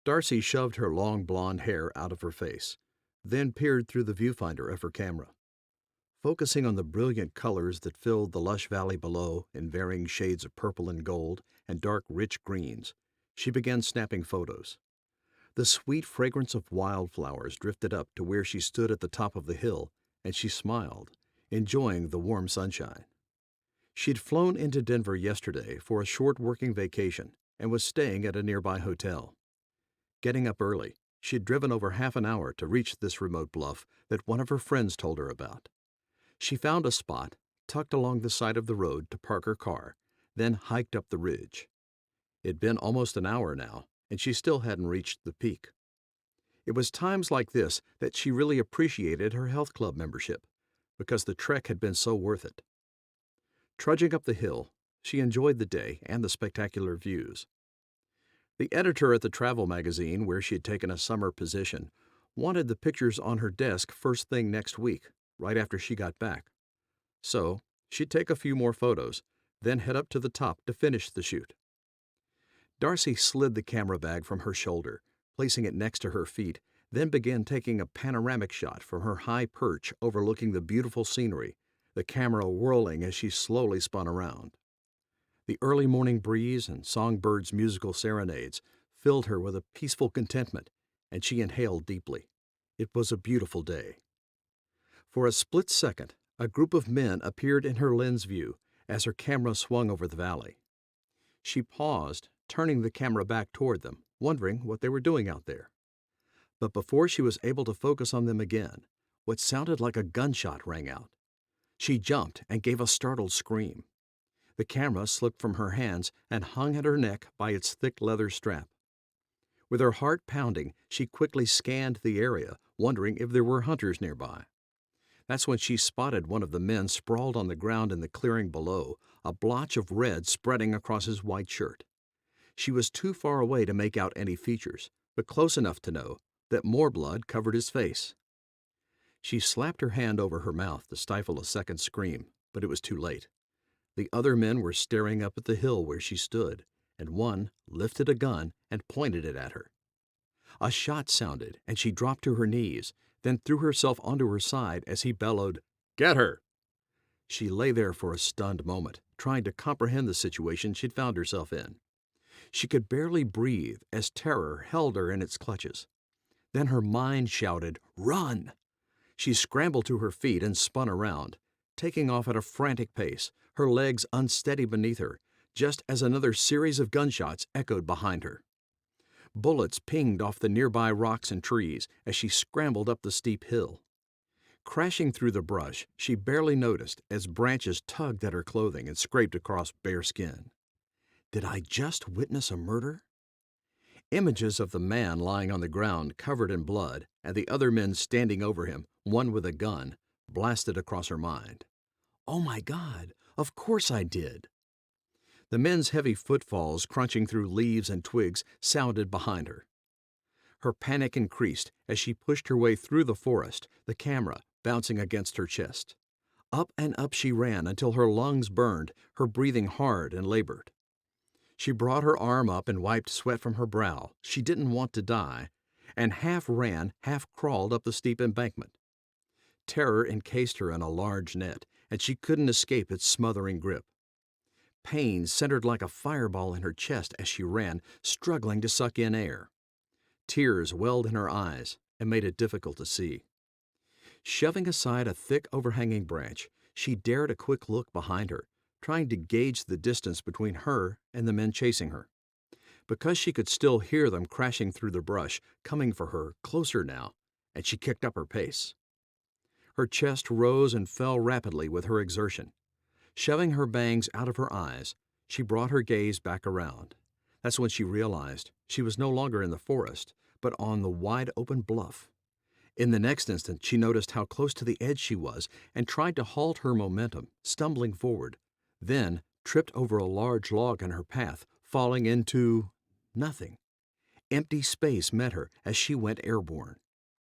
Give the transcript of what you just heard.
Darcy shoved her long blonde hair out of her face, then peered through the viewfinder of her camera. Focusing on the brilliant colors that filled the lush valley below in varying shades of purple and gold and dark rich greens, she began snapping photos. The sweet fragrance of wildflowers drifted up to where she stood at the top of the hill, and she smiled, enjoying the warm sunshine. She'd flown into Denver yesterday for a short working vacation and was staying at a nearby hotel. Getting up early, she'd driven over half an hour to reach this remote bluff that one of her friends told her about. She found a spot, tucked along the side of the road, to park her car, then hiked up the ridge. It'd been almost an hour now, and she still hadn't reached the peak. It was times like this that she really appreciated her health club membership, because the trek had been so worth it. Trudging up the hill, she enjoyed the day and the spectacular views. The editor at the travel magazine where she had taken a summer position wanted the pictures on her desk first thing next week, right after she got back. So she'd take a few more photos, then head up to the top to finish the shoot. Darcy slid the camera bag from her shoulder, placing it next to her feet, then began taking a panoramic shot from her high perch overlooking the beautiful scenery, the camera whirling as she slowly spun around. The early morning breeze and songbirds' musical serenades filled her with a peaceful contentment, and she inhaled deeply. It was a beautiful day. For a split second, a group of men appeared in her lens view as her camera swung over the valley. She paused, turning the camera back toward them, wondering what they were doing out there. But before she was able to focus on them again, what sounded like a gunshot rang out. She jumped and gave a startled scream. The camera slipped from her hands and hung at her neck by its thick leather strap. With her heart pounding, she quickly scanned the area, wondering if there were hunters nearby. That's when she spotted one of the men sprawled on the ground in the clearing below, a blotch of red spreading across his white shirt. She was too far away to make out any features, but close enough to know that more blood covered his face. She slapped her hand over her mouth to stifle a second scream, but it was too late. The other men were staring up at the hill where she stood, and one lifted a gun and pointed it at her. A shot sounded, and she dropped to her knees, then threw herself onto her side as he bellowed, "Get her!" She lay there for a stunned moment, trying to comprehend the situation she'd found herself in. She could barely breathe as terror held her in its clutches. Then her mind shouted, "Run!" She scrambled to her feet and spun around, taking off at a frantic pace, her legs unsteady beneath her, just as another series of gunshots echoed behind her. Bullets pinged off the nearby rocks and trees as she scrambled up the steep hill. Crashing through the brush, she barely noticed as branches tugged at her clothing and scraped across bare skin. Did I just witness a murder? Images of the man lying on the ground covered in blood and the other men standing over him, one with a gun, blasted across her mind. Oh my God, of course I did. The men's heavy footfalls crunching through leaves and twigs sounded behind her. Her panic increased as she pushed her way through the forest, the camera bouncing against her chest. Up and up she ran until her lungs burned, her breathing hard and labored. She brought her arm up and wiped sweat from her brow. She didn't want to die, and half ran, half crawled up the steep embankment. Terror encased her in a large net, and she couldn't escape its smothering grip. Pain centered like a fireball in her chest as she ran, struggling to suck in air. Tears welled in her eyes and made it difficult to see. Shoving aside a thick overhanging branch, she dared a quick look behind her, trying to gauge the distance between her and the men chasing her. Because she could still hear them crashing through the brush, coming for her, closer now, and she kicked up her pace. Her chest rose and fell rapidly with her exertion. Shoving her bangs out of her eyes, she brought her gaze back around. That's when she realized she was no longer in the forest, but on the wide-open bluff. In the next instant, she noticed how close to the edge she was and tried to halt her momentum, stumbling forward, then tripped over a large log in her path, falling into nothing. Empty space met her as she went airborne.